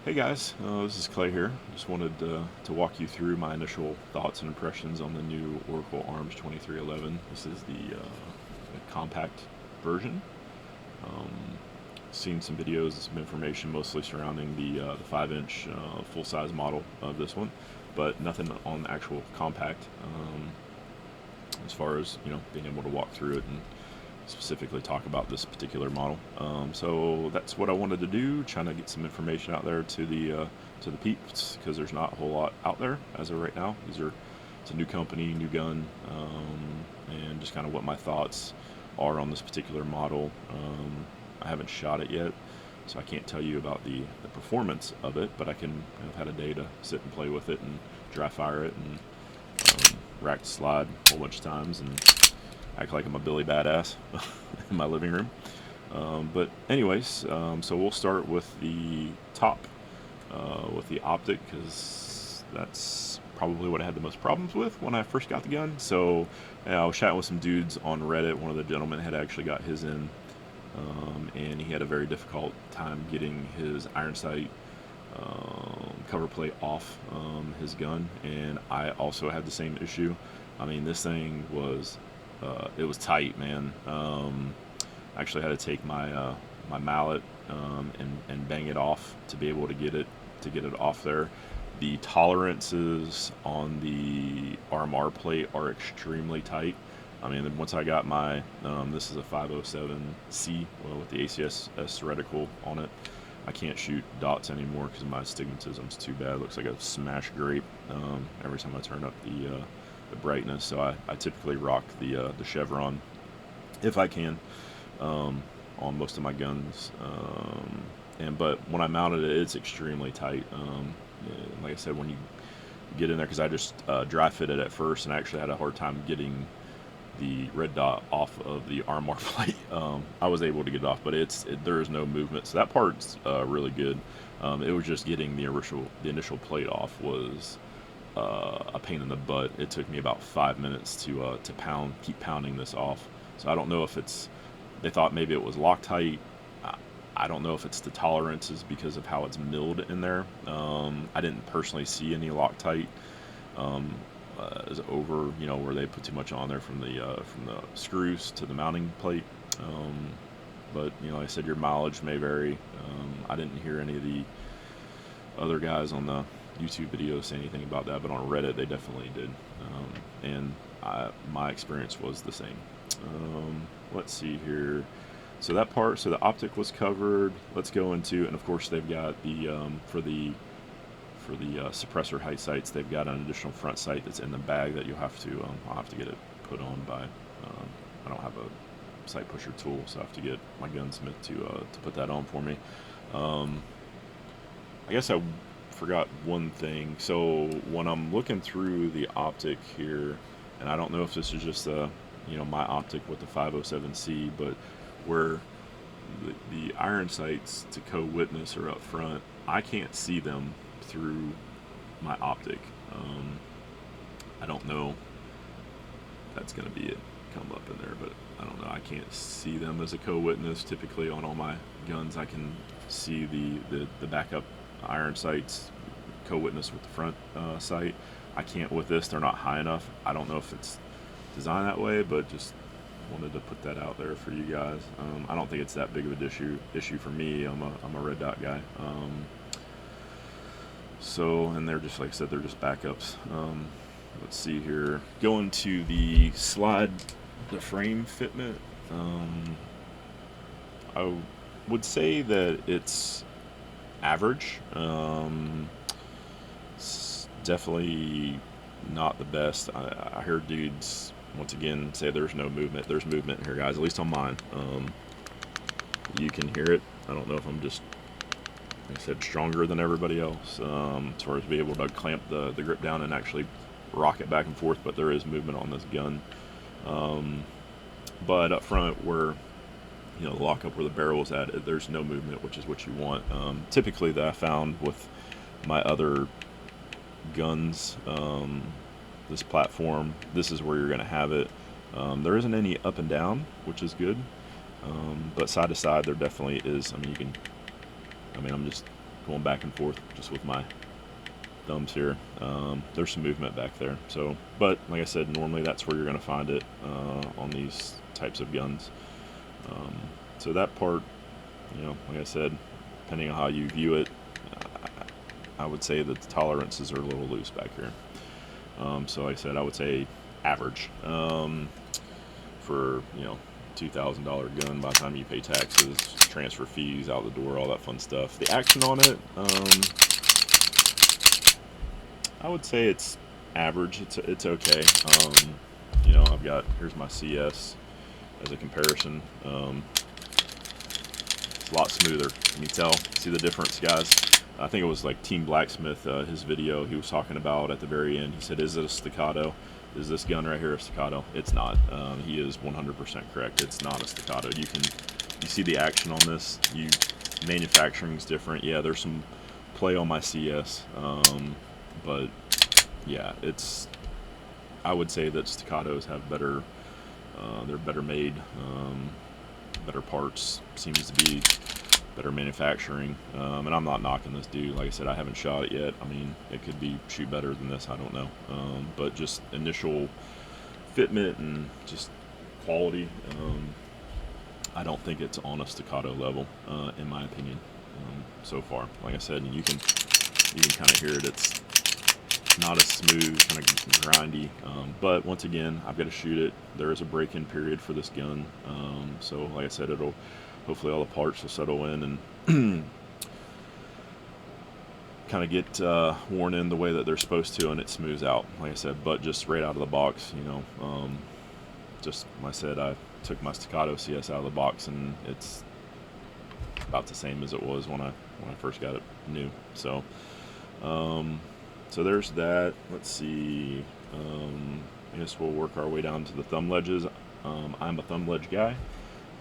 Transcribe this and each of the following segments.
Hey guys, this is Clay here. Just wanted to walk you through my initial thoughts and impressions on the new Oracle ARMS 2311. This is the compact version. Um, Seen some videos and some information mostly surrounding the 5-inch full-size model of this one, but nothing on the actual compact as far as being able to walk through it and specifically talk about this particular model. So that's what I wanted to do, trying to get some information out there to the peeps, because there's not a whole lot out there as of right now. It's a new company, new gun, and just kind of what my thoughts are on this particular model. I haven't shot it yet, so I can't tell you about the performance of it, but I've had a day to sit and play with it and dry fire it and rack slide a whole bunch of times and act like I'm a Billy Badass in my living room. But anyways, so we'll start with the top, with the optic, because that's probably what I had the most problems with when I first got the gun. So I was chatting with some dudes on Reddit. One of the gentlemen had actually got his in, and he had a very difficult time getting his iron sight cover plate off his gun, and I also had the same issue. I mean, this thing was it was tight, man. I actually had to take my my mallet and bang it off to be able to get it off there. The tolerances on the RMR plate are extremely tight. I mean, once I got my this is a 507C with the ACS reticle on it. I can't shoot dots anymore because my astigmatism's too bad. It looks like a smashed grape every time I turn up the brightness. So I typically rock the chevron if I can on most of my guns. But when I mounted it, it's extremely tight. Like I said, when you get in there, because I just dry fitted at first, and I actually had a hard time getting the red dot off of the armor plate. I was able to get it off, but there is no movement, so that part's really good. It was just getting the initial plate off was a pain in the butt. It took me about 5 minutes to keep pounding this off. So I don't know if they thought maybe it was Loctite. I don't know if it's the tolerances because of how it's milled in there. I didn't personally see any Loctite as over, where they put too much on there from the screws to the mounting plate. But like I said, your mileage may vary. I didn't hear any of the other guys on the YouTube videos say anything about that, but on Reddit they definitely did. And my experience was the same. Let's see here. So that part, so the optic was covered. Let's go into, and of course they've got the for the suppressor height sights, they've got an additional front sight that's in the bag that you'll have to I'll have to get it put on by I don't have a sight pusher tool, so I have to get my gunsmith to put that on for me. I guess I forgot one thing. So when I'm looking through the optic here, and I don't know if this is just my optic with the 507C, but where the iron sights to co-witness are up front, I can't see them through my optic. I don't know if that's going to be it come up in there, but I don't know. I can't see them as a co-witness. Typically on all my guns I can see the backup iron sights co-witness with the front sight. I can't with this. They're not high enough. I don't know if it's designed that way, but just wanted to put that out there for you guys. I don't think it's that big of an issue for me. I'm a red dot guy. So, and they're just, like I said, they're just backups. Let's see here. Going to the frame fitment. I would say that it's average. It's definitely not the best. I heard dudes once again say there's no movement. There's movement here, guys, at least on mine. You can hear it. I don't know if I'm just, like I said, stronger than everybody else as far as be able to clamp the grip down and actually rock it back and forth, but there is movement on this gun. But up front where the lockup where the barrel is at, there's no movement, which is what you want. Typically that I found with my other guns, this platform, this is where you're going to have it. There isn't any up and down, which is good, but side to side there definitely is. I'm just going back and forth just with my thumbs here. There's some movement back there. So, but like I said, normally that's where you're going to find it on these types of guns. So that part, like I said, depending on how you view it, I would say that the tolerances are a little loose back here. So like I said, I would say average for $2,000 gun. By the time you pay taxes, transfer fees, out the door, all that fun stuff. The action on it, I would say it's average. It's okay. Here's my CS as a comparison. It's a lot smoother. Can you tell? See the difference, guys? I think it was like Team Blacksmith, his video, he was talking about at the very end. He said, is it a staccato? Is this gun right here a staccato? It's not. He is 100% correct. It's not a staccato. You see the action on this. Manufacturing is different. Yeah, there's some play on my CS, but yeah, I would say that staccatos have better. They're better made, better parts. Seems to be better manufacturing, and I'm not knocking this dude. Like I said, I haven't shot it yet. I mean, it could shoot better than this, I don't know, but just initial fitment and just quality, I don't think it's on a staccato level, in my opinion, so far. Like I said, you can kind of hear it. It's not as smooth, kind of grindy, but once again, I've got to shoot it. There is a break-in period for this gun, so like I said, hopefully all the parts will settle in and kind of get worn in the way that they're supposed to, and it smooths out, like I said. But just right out of the box, just like I said, I took my staccato CS out of the box, and it's about the same as it was when I first got it new. So so there's that. Let's see. I guess we'll work our way down to the thumb ledges. I'm a thumb ledge guy.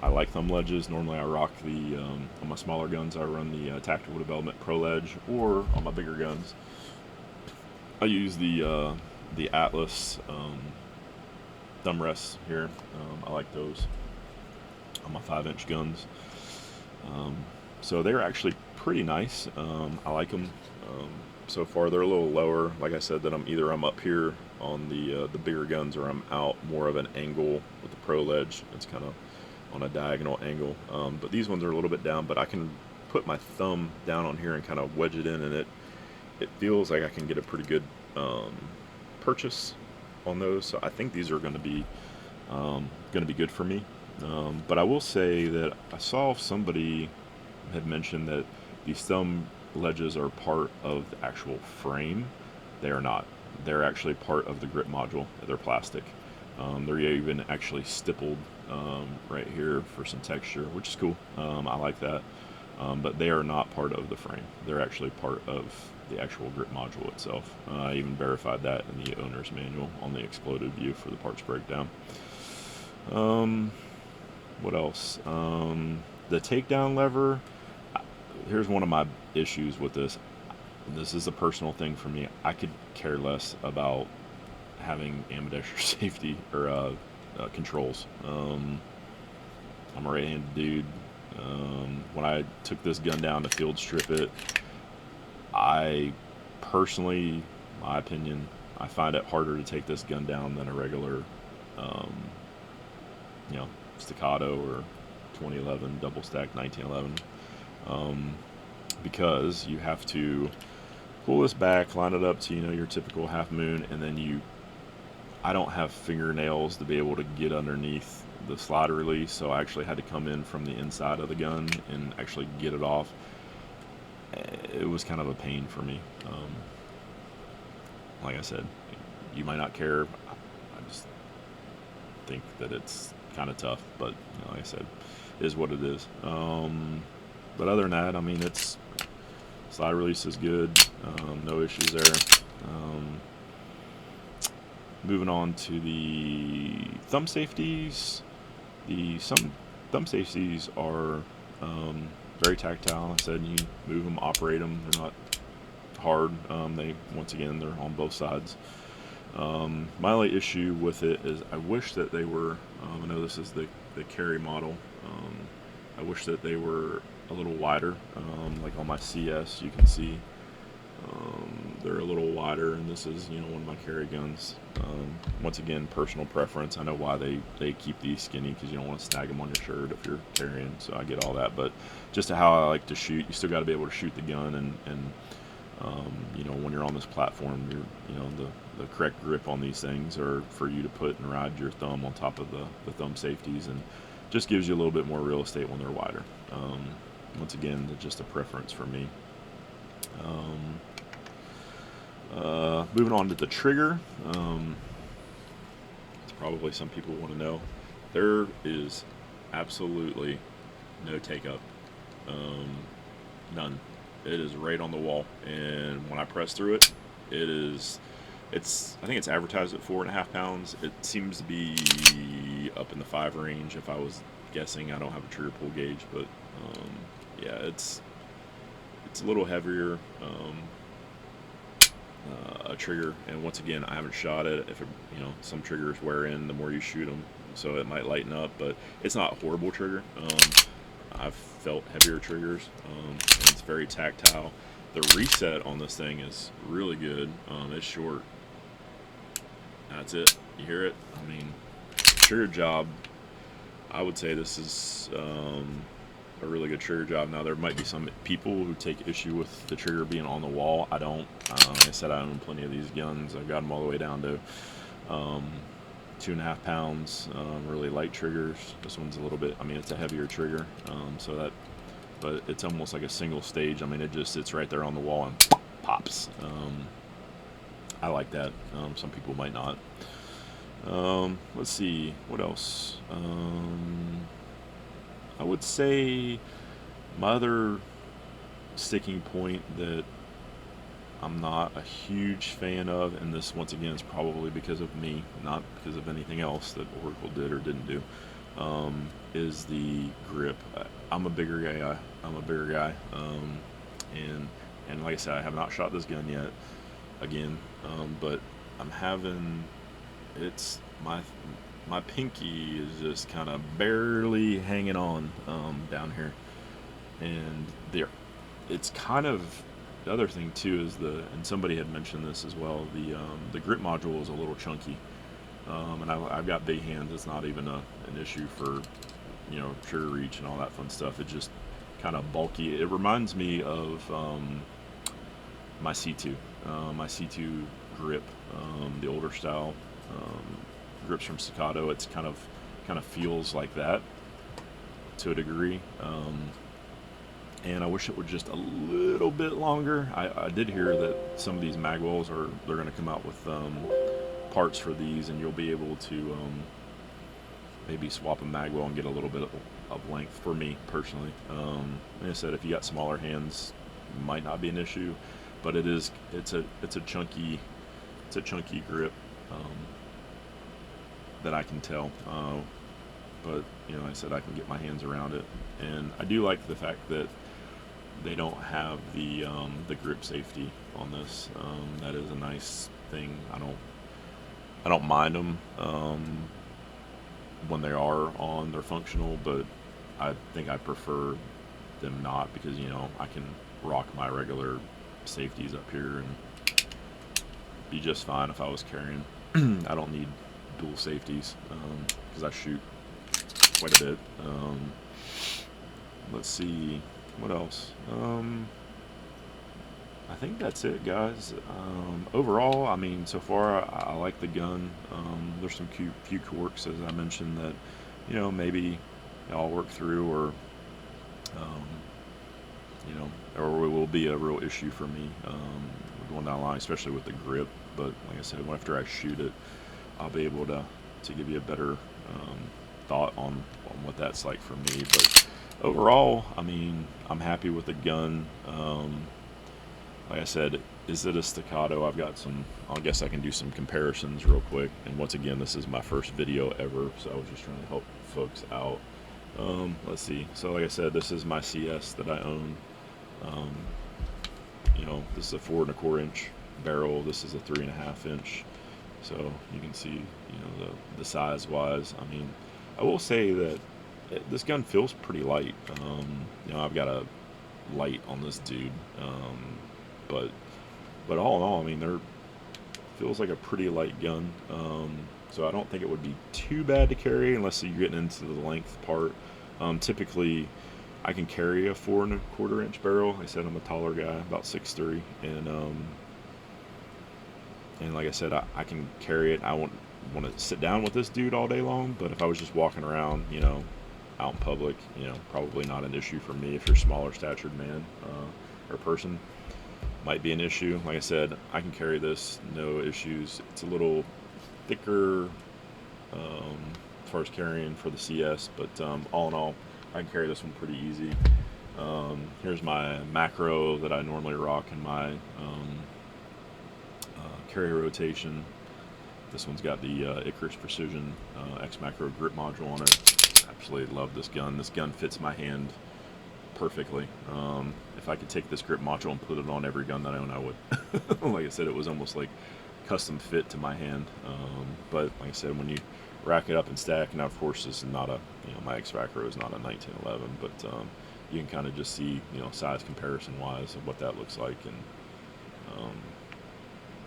I like thumb ledges. Normally I rock on my smaller guns, I run the Tactical Development Pro Ledge, or on my bigger guns, I use the Atlas thumb rests here. I like those on my 5-inch guns. So they're actually pretty nice. I like them. So far they're a little lower. Like I said, that I'm up here on the bigger guns, or I'm out more of an angle with the Pro Ledge. It's kind of on a diagonal angle, but these ones are a little bit down, but I can put my thumb down on here and kind of wedge it in, and it feels like I can get a pretty good purchase on those. So I think these are going to be good for me. But I will say that I saw somebody had mentioned that these thumb ledges are part of the actual frame. They are not. They're actually part of the grip module. They're plastic. They're even actually stippled right here for some texture, which is cool. I like that. But they are not part of the frame. They're actually part of the actual grip module itself. I even verified that in the owner's manual on the exploded view for the parts breakdown. What else? The takedown lever. Here's one of my issues with this. This is a personal thing for me. I could care less about having ambidextrous safety or controls. I'm a right-handed dude. When I took this gun down to field strip it, I personally, my opinion, I find it harder to take this gun down than a regular, staccato or 2011 double stack 1911, because you have to pull this back, line it up to your typical half moon, and then I don't have fingernails to be able to get underneath the slide release, so I actually had to come in from the inside of the gun and actually get it off. It was kind of a pain for me. Like I said, you might not care. I just think that it's kind of tough, but like I said, it is what it is. But other than that, I mean, it's slide release is good. No issues there. Moving on to the thumb safeties. Some thumb safeties are very tactile. I said you move them, operate them. They're not hard. They're on both sides. My only issue with it is I wish that they were. I know this is the carry model. I wish that they were a little wider. Like on my CS, you can see they're a little wider, and this is, you know, one of my carry guns. Once again, personal preference. I know why they keep these skinny, because you don't want to snag them on your shirt if you're carrying, so I get all that. But just to how I like to shoot, you still got to be able to shoot the gun, and you know, when you're on this platform, you know, the correct grip on these things are for you to put and ride your thumb on top of the thumb safeties, and just gives you a little bit more real estate when they're wider. Once again, just a preference for me. Moving on to the trigger, it's probably some people want to know. There is absolutely no take up, none. It is right on the wall, and when I press through it, I think it's advertised at 4.5 pounds. It seems to be up in the 5 range if I was guessing. I don't have a trigger pull gauge, but yeah, it's a little heavier. A trigger, and once again, I haven't shot it. If it, you know, some triggers wear in the more you shoot them, so it might lighten up, but it's not a horrible trigger. I've felt heavier triggers, and it's very tactile. The reset on this thing is really good. It's short. That's it. You hear it? I mean, trigger job, I would say this is a really good trigger job. Now, there might be some people who take issue with the trigger being on the wall. I don't. Like I said, I own plenty of these guns. I've got them all the way down to 2.5 pounds, really light triggers. This one's a little bit, I mean, it's a heavier trigger, so that, but it's almost like a single stage. I mean, it just sits right there on the wall and pops. I like that. Some people might not. Let's see, what else? I would say my other sticking point that I'm not a huge fan of, and this once again is probably because of me, not because of anything else that Oracle did or didn't do, is the grip. I'm a bigger guy. And like I said, I have not shot this gun yet, again, but I'm having, it's my pinky is just kind of barely hanging on down here, and there, it's kind of, the other thing too is and somebody had mentioned this as well, the grip module is a little chunky, and I've got big hands. It's not even an issue for, you know, trigger reach and all that fun stuff. It's just kind of bulky. It reminds me of my C2 grip, the older style grips from Staccato. It's kind of feels like that to a degree, and I wish it were just a little bit longer. I did hear that some of these magwells they're going to come out with parts for these, and you'll be able to maybe swap a magwell and get a little bit of length. For me personally, like I said, if you got smaller hands, it might not be an issue, but it's a chunky grip. That I can tell, but you know, like I said, I can get my hands around it, and I do like the fact that they don't have the grip safety on this. That is a nice thing. I don't mind them when they are on. They're functional, but I think I prefer them not, because, you know, I can rock my regular safeties up here and be just fine if I was carrying. I don't need dual safeties because I shoot quite a bit. Let's see, what else? I think that's it, guys. Overall, I mean, so far I like the gun. There's some few quirks, as I mentioned, that, you know, maybe I'll work through, or you know, or it will be a real issue for me going down the line, especially with the grip. But like I said, after I shoot it, I'll be able to give you a better thought on what that's like for me. But overall, I mean, I'm happy with the gun. Like I said, is it a Staccato? I've got some, I guess I can do some comparisons real quick. And once again, this is my first video ever, so I was just trying to help folks out. Let's see. So like I said, this is my CS that I own. You know, this is a 4 1/4 inch barrel. This is a 3.5 inch. So you can see, you know, the size wise. I mean, I will say that This gun feels pretty light. I've got a light on this dude, but all in all, I mean, there feels like a pretty light gun. So I don't think it would be too bad to carry unless you're getting into the length part. Typically, I can carry a 4¼ inch barrel. Like I said, I'm a taller guy, about 6'3", and like I said, I can carry it. I want to sit down with this dude all day long, but if I was just walking around, out in public, probably not an issue for me. If you're a smaller statured man or person, might be an issue. Like I said, I can carry this, no issues. It's a little thicker as far as carrying for the CS, but all in all, I can carry this one pretty easy. Here's my macro that I normally rock in my carry rotation. This one's got the Icarus Precision X Macro grip module on it. Absolutely love this gun. This gun fits my hand perfectly. If I could take this grip module and put it on every gun that I own, I would. Like I said, it was almost like custom fit to my hand. But like I said, when you rack it up and stack, now of course this is not a, my X Macro is not a 1911, but you can kind of just see, size comparison wise of what that looks like, and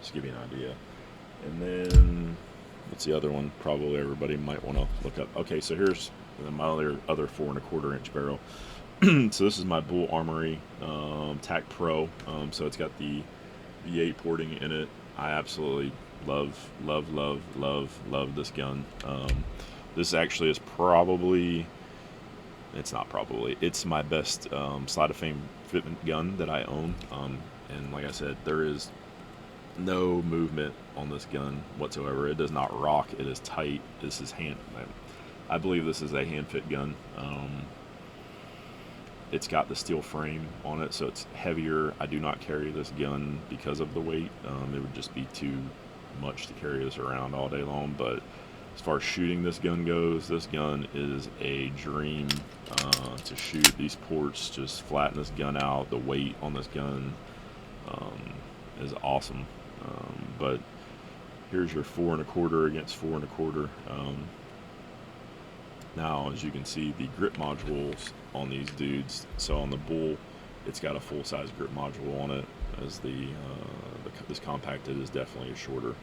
just give you an idea. And then what's the other one? Probably everybody might want to look up. Okay, so here's my other 4¼ inch barrel. So this is my Bull Armory TAC Pro. So it's got the V8 porting in it. I absolutely love this gun. This actually is probably, it's my best Slide of Fame fitment gun that I own. And like I said, there is no movement on this gun whatsoever. It does not rock. It is tight. This is I believe this is a hand fit gun. It's got the steel frame on it, so it's heavier. I do not carry this gun because of the weight. It would just be too much to carry this around all day long. But as far as shooting this gun goes, this gun is a dream to shoot. These ports just flatten this gun out. The weight on this gun is awesome. But here's your 4¼ against 4¼ Now, as you can see, the grip modules on these dudes. So on the Bull, it's got a full-size grip module on it. As this compacted is definitely shorter.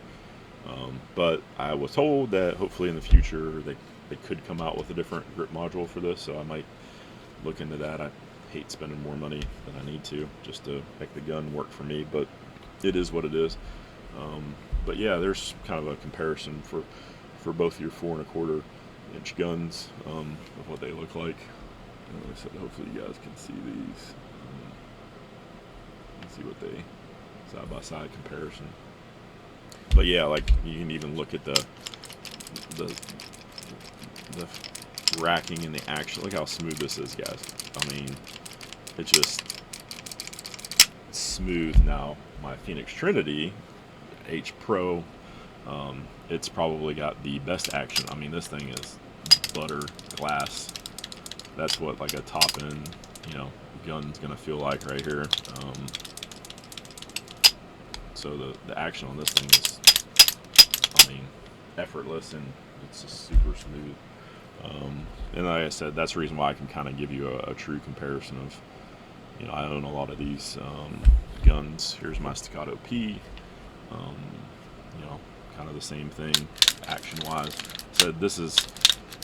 But I was told that hopefully in the future they could come out with a different grip module for this, so I might look into that. I hate spending more money than I need to just to make the gun work for me, but it is what it is. But yeah, there's kind of a comparison for both your 4¼ inch guns of what they look like. Like I said, hopefully you guys can see these. And see what they side by side comparison. But yeah, like you can even look at the racking and the action. Look how smooth this is, guys. I mean, it's just smooth. Now my Phoenix Trinity H Pro, it's probably got the best action. I mean, this thing is butter glass. That's what like a top end, gun's gonna feel like right here. So the action on this thing is, I mean, effortless, and it's just super smooth. And like I said, that's the reason why I can kind of give you a true comparison of, I own a lot of these guns. Here's my Staccato P. Kind of the same thing action-wise. So this is,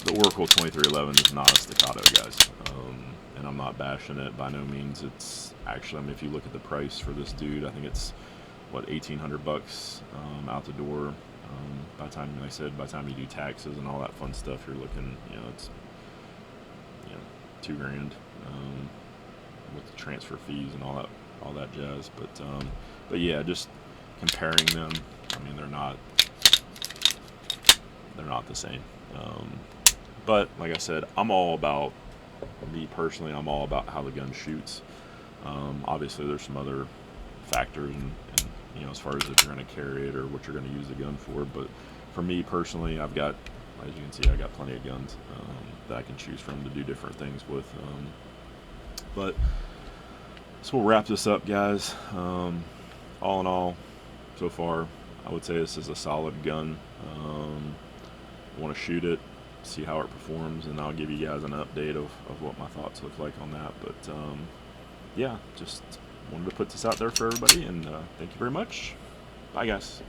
the Oracle 2311 is not a Staccato, guys. And I'm not bashing it by no means. It's actually, I mean, if you look at the price for this dude, I think it's, what, $1,800 out the door. By the time, like I said, by the time you do taxes and all that fun stuff, you're looking, it's, $2,000 with the transfer fees and all that jazz. But yeah, just comparing them, I mean, they're not the same. But like I said, me personally, I'm all about how the gun shoots. Obviously, there's some other factors, and as far as if you're going to carry it or what you're going to use the gun for. But for me personally, I've got, as you can see, I got plenty of guns that I can choose from to do different things with. But so we'll wrap this up, guys. All in all, so far, I would say this is a solid gun. Want to shoot it, see how it performs, and I'll give you guys an update of what my thoughts look like on that. But yeah, just wanted to put this out there for everybody, and thank you very much. Bye, guys.